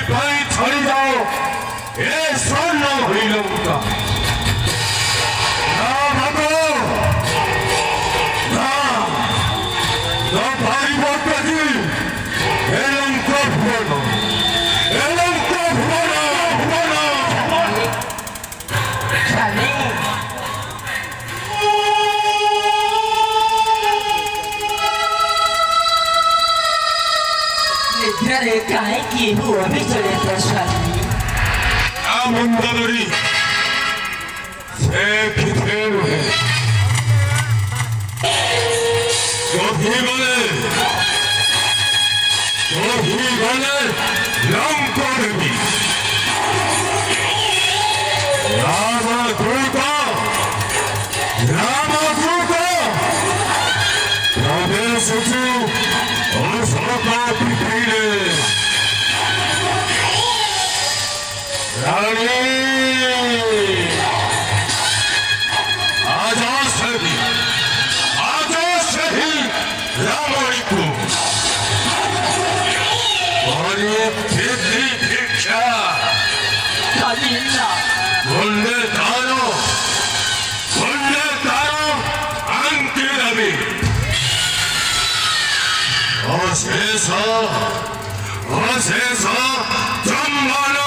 कहीं छड़ी जाओ ये स्वर्ण हुई लंका ना भगो ना ना भाई बोलते जी ये लंका भुवनो काहे की हुआ भी चले प्रशादी आमंदरी से किथे है जो भी बने लंकोरमी रामदूता प्रवेश और सबका पृथ्वी रानी आज से ही रावण को और ये भिक्षा बोलने तारो अंकित रवि और शेषा जम्बाना